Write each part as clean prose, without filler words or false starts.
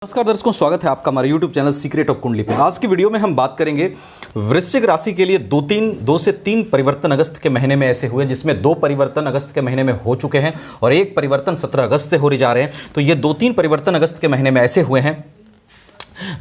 नमस्कार दर्शकों, स्वागत है आपका हमारे YouTube चैनल सीक्रेट ऑफ कुंडली पे। आज की वीडियो में हम बात करेंगे वृश्चिक राशि के लिए दो से तीन परिवर्तन अगस्त के महीने में ऐसे हुए, जिसमें दो परिवर्तन अगस्त के महीने में हो चुके हैं और एक परिवर्तन 17 अगस्त से होने जा रहे हैं। तो ये दो तीन परिवर्तन अगस्त के महीने में ऐसे हुए हैं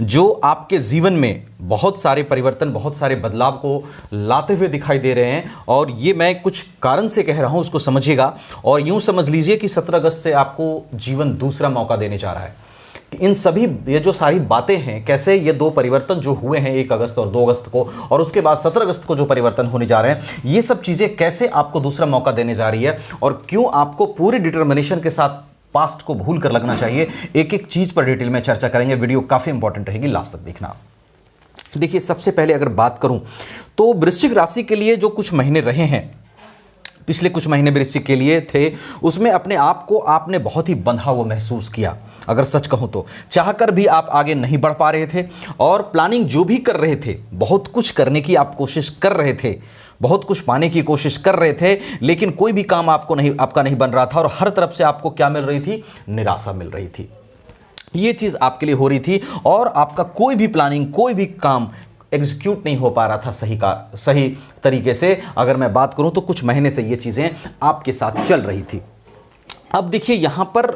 जो आपके जीवन में बहुत सारे परिवर्तन, बहुत सारे बदलाव को लाते हुए दिखाई दे रहे हैं। और ये मैं कुछ कारण से कह रहा हूँ, उसको समझिएगा और यूँ समझ लीजिए कि 17 अगस्त से आपको जीवन दूसरा मौका देने जा रहा है। इन सभी ये जो सारी बातें हैं, कैसे ये दो परिवर्तन जो हुए हैं 1 अगस्त और 2 अगस्त को, और उसके बाद 17 अगस्त को जो परिवर्तन होने जा रहे हैं, ये सब चीज़ें कैसे आपको दूसरा मौका देने जा रही है और क्यों आपको पूरी डिटर्मिनेशन के साथ पास्ट को भूल कर लगना चाहिए, एक एक चीज़ पर डिटेल में चर्चा करेंगे। वीडियो काफ़ी इंपॉर्टेंट रहेगी, लास्ट तक देखना। देखिए, सबसे पहले अगर बात करूं तो वृश्चिक राशि के लिए जो कुछ महीने रहे हैं, पिछले कुछ महीने वृश्चिक के लिए थे, उसमें अपने आप को आपने बहुत ही बंधा हुआ महसूस किया। अगर सच कहूं तो चाहकर भी आप आगे नहीं बढ़ पा रहे थे और प्लानिंग जो भी कर रहे थे, बहुत कुछ करने की आप कोशिश कर रहे थे, बहुत कुछ पाने की कोशिश कर रहे थे, लेकिन कोई भी काम आपका नहीं बन रहा था और हर तरफ से आपको क्या मिल रही थी? निराशा मिल रही थी। ये चीज़ आपके लिए हो रही थी और आपका कोई भी प्लानिंग, कोई भी काम एग्जीक्यूट नहीं हो पा रहा था सही तरीके से। अगर मैं बात करूं तो कुछ महीने से ये चीज़ें आपके साथ चल रही थी। अब देखिए, यहां पर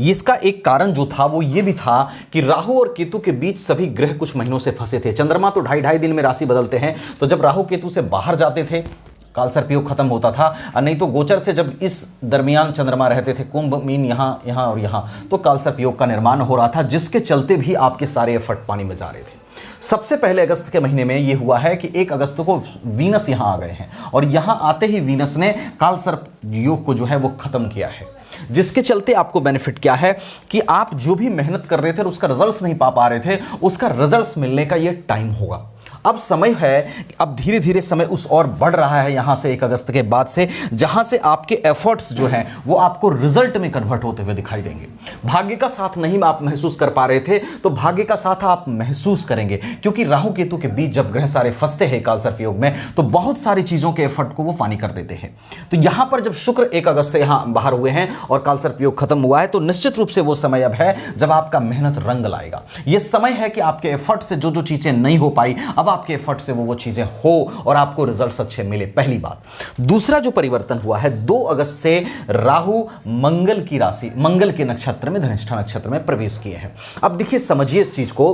इसका एक कारण जो था वो ये भी था कि राहु और केतु के बीच सभी ग्रह कुछ महीनों से फंसे थे। चंद्रमा तो ढाई दिन में राशि बदलते हैं, तो जब राहु केतु से बाहर जाते थे कालसर्प योग खत्म होता था, और नहीं तो गोचर से जब इस दरमियान चंद्रमा रहते थे, कुंभ मीन यहाँ और यहाँ, तो कालसर्प योग का निर्माण हो रहा था, जिसके चलते भी आपके सारे एफर्ट पानी में जा रहे थे। सबसे पहले अगस्त के महीने में यह हुआ है कि 1 अगस्त को वीनस यहां आ गए हैं और यहां आते ही वीनस ने कालसर्प योग को जो है वो खत्म किया है, जिसके चलते आपको बेनिफिट क्या है कि आप जो भी मेहनत कर रहे थे और उसका रिजल्ट्स नहीं पा रहे थे, उसका रिजल्ट्स मिलने का ये टाइम होगा। अब समय है, अब धीरे धीरे समय उस और बढ़ रहा है यहां से 1 अगस्त के बाद से, जहां से आपके एफर्ट्स जो हैं वो आपको रिजल्ट में कन्वर्ट होते हुए दिखाई देंगे। भाग्य का साथ नहीं आप महसूस कर पा रहे थे, तो भाग्य का साथ आप महसूस करेंगे, क्योंकि राहु केतु के बीच जब ग्रह सारे फंसते हैं कालसर्प योग में, तो बहुत सारी चीजों के एफर्ट को वो फानी कर देते हैं। तो यहां पर जब शुक्र 1 अगस्त से यहां बाहर हुए हैं और कालसर्प योग खत्म हुआ है, तो निश्चित रूप से वो समय अब है जब आपका मेहनत रंग लाएगा। यह समय है कि आपके एफर्ट से जो चीजें नहीं हो पाई, अब आपके एफर्ट से वो चीजें हो और आपको रिजल्ट्स अच्छे मिले, पहली बात। दूसरा जो परिवर्तन हुआ है, 2 अगस्त से राहु मंगल की राशि, मंगल के नक्षत्र में, धनिष्ठा नक्षत्र में प्रवेश किए हैं। अब देखिए, समझिए इस चीज को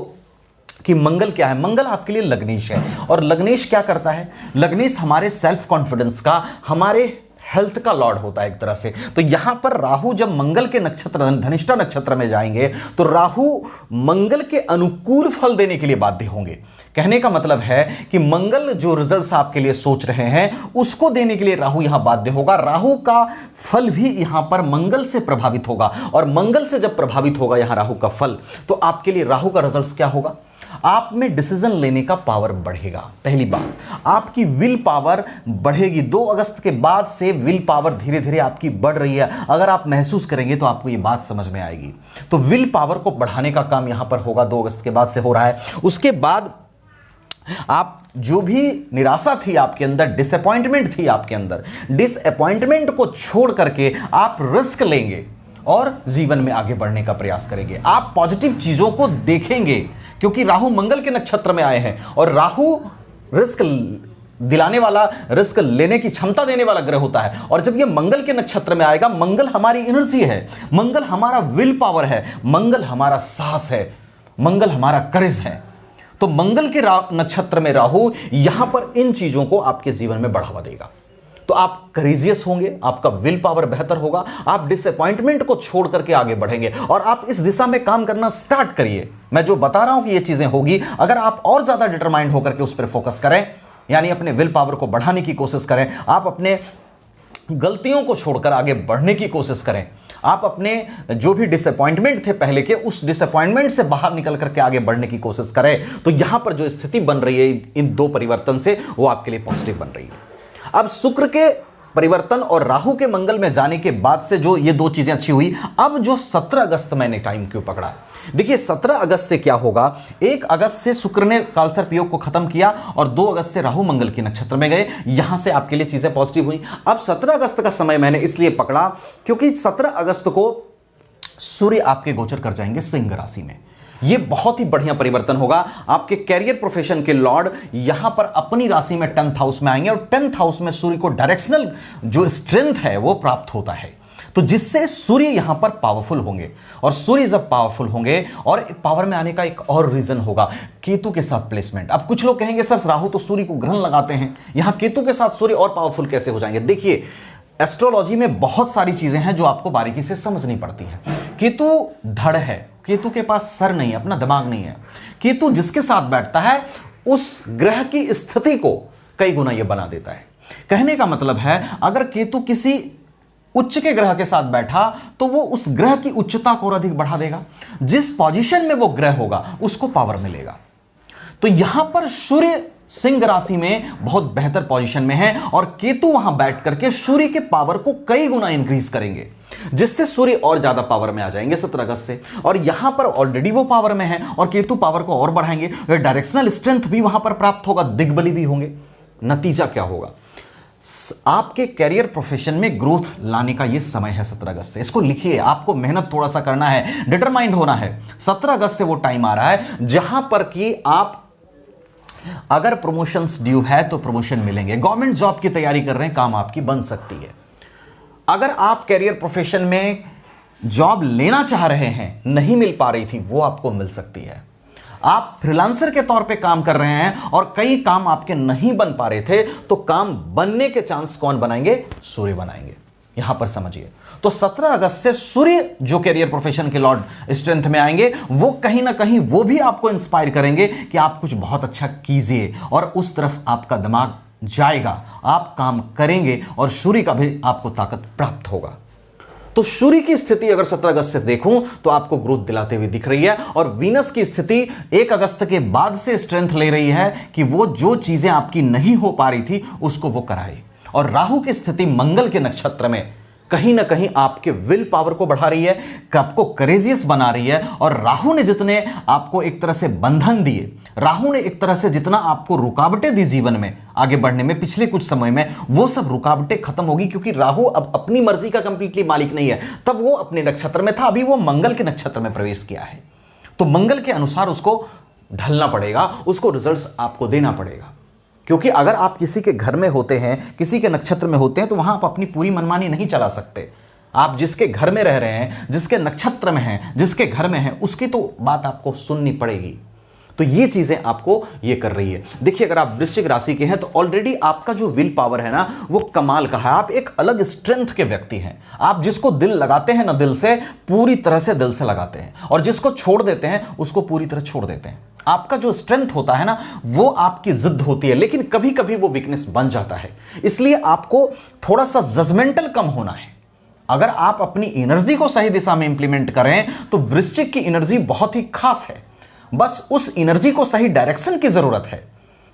कि मंगल क्या है। मंगल आपके लिए लग्नेश है, और लग्नेश क्या करता है? लग्नेश हमारे सेल्फ कॉन्फिडेंस का, हमारे हेल्थ का लॉर्ड होता है एक तरह से। तो यहां पर राहु जब मंगल के नक्षत्र धनिष्ठा नक्षत्र में जाएंगे, तो राहु मंगल के अनुकूल फल देने के लिए बाध्य होंगे। कहने का मतलब है कि मंगल जो रिजल्ट्स आपके लिए सोच रहे हैं, उसको देने के लिए राहु यहां बाध्य होगा। राहु का फल भी यहां पर मंगल से प्रभावित होगा, और मंगल से जब प्रभावित होगा यहां राहु का फल, तो आपके लिए राहु का रिजल्ट्स क्या होगा? आप में डिसीजन लेने का पावर बढ़ेगा। पहली बात, आपकी विल पावर बढ़ेगी। 2 अगस्त के बाद से विल पावर धीरे धीरे आपकी बढ़ रही है। अगर आप महसूस करेंगे तो आपको यह बात समझ में आएगी। तो विल पावर को बढ़ाने का काम यहां पर होगा, 2 अगस्त के बाद से हो रहा है। उसके बाद आप जो भी निराशा थी आपके अंदर, डिसअपॉइंटमेंट थी आपके अंदर, डिसअपॉइंटमेंट को छोड़ करके आप रिस्क लेंगे और जीवन में आगे बढ़ने का प्रयास करेंगे। आप पॉजिटिव चीजों को देखेंगे, क्योंकि राहु मंगल के नक्षत्र में आए हैं और राहु रिस्क दिलाने वाला, रिस्क लेने की क्षमता देने वाला ग्रह होता है। और जब ये मंगल के नक्षत्र में आएगा, मंगल हमारी एनर्जी है, मंगल हमारा विल पावर है, मंगल हमारा साहस है, मंगल हमारा करेज है। तो मंगल के नक्षत्र में राहु यहां पर इन चीजों को आपके जीवन में बढ़ावा देगा। तो आप करेजियस होंगे, आपका विल पावर बेहतर होगा, आप डिसअपॉइंटमेंट को छोड़ करके आगे बढ़ेंगे और आप इस दिशा में काम करना स्टार्ट करिए। मैं जो बता रहा हूं कि ये चीजें होगी, अगर आप और ज्यादा डिटरमाइंड होकर के उस पर फोकस करें, यानी अपने विल पावर को बढ़ाने की कोशिश करें, आप अपने गलतियों को छोड़कर आगे बढ़ने की कोशिश करें, आप अपने जो भी डिसअपॉइंटमेंट थे पहले के, उस डिसअपॉइंटमेंट से बाहर निकल करके आगे बढ़ने की कोशिश करें, तो यहां पर जो स्थिति बन रही है इन 2 परिवर्तन से, वो आपके लिए पॉजिटिव बन रही है। अब शुक्र के परिवर्तन और राहु के मंगल में जाने के बाद से जो ये 2 चीजें अच्छी हुई, अब जो 17 अगस्त मैंने टाइम क्यों पकड़ा? देखिए, 17 अगस्त से क्या होगा? 1 अगस्त से शुक्र ने कालसर्प योग को खत्म किया और 2 अगस्त से राहु मंगल के नक्षत्र में गए, यहां से आपके लिए चीजें पॉजिटिव हुई। अब 17 अगस्त का समय मैंने इसलिए पकड़ा क्योंकि 17 अगस्त को सूर्य आपके गोचर कर जाएंगे सिंह राशि में। ये बहुत ही बढ़िया परिवर्तन होगा। आपके कैरियर प्रोफेशन के लॉर्ड यहां पर अपनी राशि में 10th हाउस में आएंगे और 10th हाउस में सूर्य को डायरेक्शनल जो स्ट्रेंथ है वो प्राप्त होता है, तो जिससे सूर्य यहां पर पावरफुल होंगे। और सूर्य जब पावरफुल होंगे, और पावर में आने का एक और रीजन होगा केतु के साथ प्लेसमेंट। अब कुछ लोग कहेंगे सर राहु तो सूर्य को ग्रहण लगाते हैं, यहां केतु के साथ सूर्य और पावरफुल कैसे हो जाएंगे? देखिए, एस्ट्रोलॉजी में बहुत सारी चीजें हैं जो आपको बारीकी से समझनी पड़ती है। केतु धड़ है, केतु के पास सर नहीं है, अपना दिमाग नहीं है। केतु जिसके साथ बैठता है उस ग्रह की स्थिति को कई गुना यह बना देता है। कहने का मतलब है, अगर केतु किसी उच्च के ग्रह के साथ बैठा तो वो उस ग्रह की उच्चता को और अधिक बढ़ा देगा। जिस पोजीशन में वो ग्रह होगा उसको पावर मिलेगा। तो यहां पर सूर्य सिंह राशि में बहुत बेहतर पोजीशन में है और केतु वहां बैठ करके सूर्य के पावर को कई गुना इंक्रीज करेंगे, जिससे सूर्य और ज्यादा पावर में आ जाएंगे 17 अगस्त से। और यहां पर ऑलरेडी वो पावर में है और केतु पावर को और बढ़ाएंगे, डायरेक्शनल स्ट्रेंथ भी वहां पर प्राप्त होगा, दिग्बली भी होंगे। नतीजा क्या होगा? आपके कैरियर प्रोफेशन में ग्रोथ लाने का यह समय है 17 अगस्त से। इसको लिखिए, आपको मेहनत थोड़ा सा करना है, डिटरमाइंड होना है। 17 अगस्त से वो टाइम आ रहा है जहां पर कि आप अगर प्रमोशंस ड्यू है तो प्रमोशन मिलेंगे। गवर्नमेंट जॉब की तैयारी कर रहे हैं, काम आपकी बन सकती है। अगर आप कैरियर प्रोफेशन में जॉब लेना चाह रहे हैं, नहीं मिल पा रही थी, वो आपको मिल सकती है। आप फ्रीलांसर के तौर पे काम कर रहे हैं और कई काम आपके नहीं बन पा रहे थे, तो काम बनने के चांस कौन बनाएंगे? सूर्य बनाएंगे। यहां पर समझिए, तो 17 अगस्त से सूर्य जो कैरियर प्रोफेशन के लॉर्ड स्ट्रेंथ में आएंगे, वो कहीं ना कहीं वो भी आपको इंस्पायर करेंगे कि आप कुछ बहुत अच्छा कीजिए, और उस तरफ आपका दिमाग जाएगा, आप काम करेंगे और सूर्य का भी आपको ताकत प्राप्त होगा। तो सूर्य की स्थिति अगर 17 अगस्त से देखूं तो आपको ग्रोथ दिलाते हुए दिख रही है, और वीनस की स्थिति 1 अगस्त के बाद से स्ट्रेंथ ले रही है कि वो जो चीजें आपकी नहीं हो पा रही थी उसको वो कराए। और राहु की स्थिति मंगल के नक्षत्र में कहीं ना कहीं आपके विल पावर को बढ़ा रही है, आपको करेजियस बना रही है। और राहु ने जितने आपको एक तरह से बंधन दिए, राहु ने एक तरह से जितना आपको रुकावटें दी जीवन में आगे बढ़ने में पिछले कुछ समय में, वो सब रुकावटें खत्म होगी, क्योंकि राहु अब अपनी मर्जी का कंप्लीटली मालिक नहीं है। तब वो अपने नक्षत्र में था, अभी वो मंगल के नक्षत्र में प्रवेश किया है, तो मंगल के अनुसार उसको ढलना पड़ेगा, उसको रिजल्ट्स आपको देना पड़ेगा। क्योंकि अगर आप किसी के घर में होते हैं, किसी के नक्षत्र में होते हैं, तो वहां आप अपनी पूरी मनमानी नहीं चला सकते। आप जिसके घर में रह रहे हैं, जिसके नक्षत्र में हैं, जिसके घर में हैं, उसकी तो बात आपको सुननी पड़ेगी। तो ये चीजें आपको ये कर रही है। देखिए, अगर आप वृश्चिक राशि के हैं तो ऑलरेडी आपका जो विल पावर है ना, वो कमाल का है। आप एक अलग स्ट्रेंथ के व्यक्ति हैं। आप जिसको दिल लगाते हैं ना, दिल से, पूरी तरह से दिल से लगाते हैं, और जिसको छोड़ देते हैं उसको पूरी तरह छोड़ देते हैं। आपका जो स्ट्रेंथ होता है ना, वो आपकी जिद होती है, लेकिन कभी कभी वो वीकनेस बन जाता है। इसलिए आपको थोड़ा सा जजमेंटल कम होना है। अगर आप अपनी एनर्जी को सही दिशा में इंप्लीमेंट करें तो वृश्चिक की एनर्जी बहुत ही खास है। बस उस एनर्जी को सही डायरेक्शन की जरूरत है,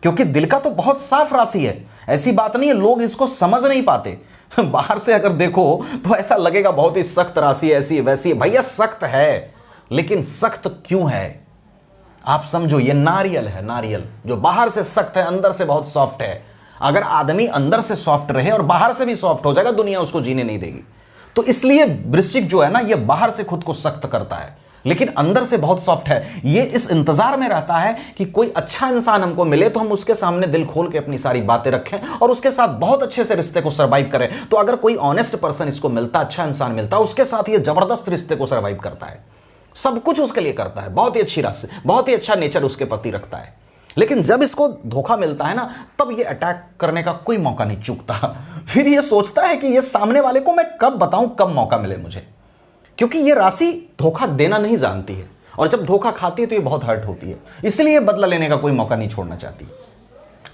क्योंकि दिल का तो बहुत साफ राशि है। ऐसी बात नहीं है, लोग इसको समझ नहीं पाते। बाहर से अगर देखो तो ऐसा लगेगा बहुत ही सख्त राशि, ऐसी है वैसी है। भैया सख्त है, लेकिन सख्त क्यों है आप समझो। ये नारियल है, नारियल जो बाहर से सख्त है, अंदर से बहुत सॉफ्ट है। अगर आदमी अंदर से सॉफ्ट रहे और बाहर से भी सॉफ्ट हो जाएगा, दुनिया उसको जीने नहीं देगी। तो इसलिए वृश्चिक जो है ना, ये बाहर से खुद को सख्त करता है, लेकिन अंदर से बहुत सॉफ्ट है। ये इस इंतजार में रहता है कि कोई अच्छा इंसान हमको मिले तो हम उसके सामने दिल खोल के अपनी सारी बातें रखें और उसके साथ बहुत अच्छे से रिश्ते को सर्वाइव करें। तो अगर कोई ऑनेस्ट पर्सन इसको मिलता, अच्छा इंसान मिलता, उसके साथ ये जबरदस्त रिश्ते को सर्वाइव करता है, सब कुछ उसके लिए करता है, बहुत ही अच्छी राशि, बहुत ही अच्छा नेचर उसके प्रति रखता है। लेकिन जब इसको धोखा मिलता है ना, तब ये अटैक करने का कोई मौका नहीं चूकता। फिर ये सोचता है कि ये सामने वाले को मैं कब बताऊं, कब मौका मिले मुझे, क्योंकि ये राशि धोखा देना नहीं जानती है, और जब धोखा खाती है तो ये बहुत हर्ट होती है। इसलिए बदला लेने का कोई मौका नहीं छोड़ना चाहती।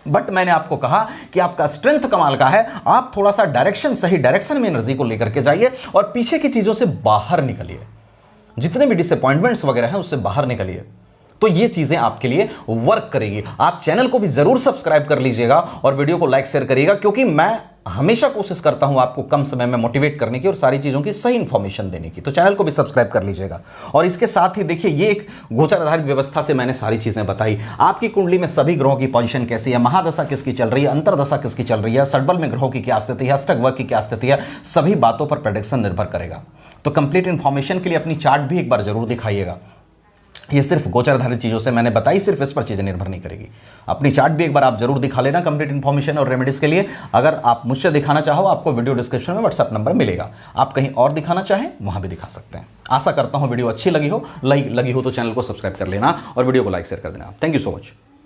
बट मैंने आपको कहा कि आपका स्ट्रेंथ कमाल का है, आप थोड़ा सा डायरेक्शन, सही डायरेक्शन में एनर्जी को लेकर के जाइए और पीछे की चीजों से बाहर निकलिए। जितने भी डिसअपॉइंटमेंट्स वगैरह हैं उससे बाहर निकलिए, तो ये चीजें आपके लिए वर्क करेगी। आप चैनल को भी जरूर सब्सक्राइब कर लीजिएगा और वीडियो को लाइक शेयर करिएगा, क्योंकि मैं हमेशा कोशिश करता हूं आपको कम समय में मोटिवेट करने की और सारी चीजों की सही इंफॉर्मेशन देने की। तो चैनल को भी सब्सक्राइब कर लीजिएगा। और इसके साथ ही देखिए, ये एक गोचर आधारित व्यवस्था से मैंने सारी चीजें बताई। आपकी कुंडली में सभी ग्रहों की पोजीशन कैसी है, महादशा किसकी चल रही है, अंतरदशा किसकी चल रही है, षटबल में ग्रहों की क्या स्थिति है, अष्टक वर्ग की क्या स्थिति है, सभी बातों पर प्रेडिक्शन निर्भर करेगा। तो कंप्लीट इंफॉर्मेशन के लिए अपनी चार्ट भी एक बार जरूर दिखाइएगा। ये सिर्फ गोचरधारित चीज़ों से मैंने बताई, सिर्फ इस पर चीज़ें निर्भर नहीं करेगी। अपनी चार्ट भी एक बार आप जरूर दिखा लेना कंप्लीट इन्फॉर्मेशन और रेमेडीज के लिए। अगर आप मुझसे दिखाना चाहो, आपको वीडियो डिस्क्रिप्शन में व्हाट्सएप नंबर मिलेगा, आप कहीं और दिखाना चाहें वहां भी दिखा सकते हैं। आशा करता हूं वीडियो अच्छी लगी हो तो चैनल को सब्सक्राइब कर लेना और वीडियो को लाइक शेयर कर देना। Thank you so much.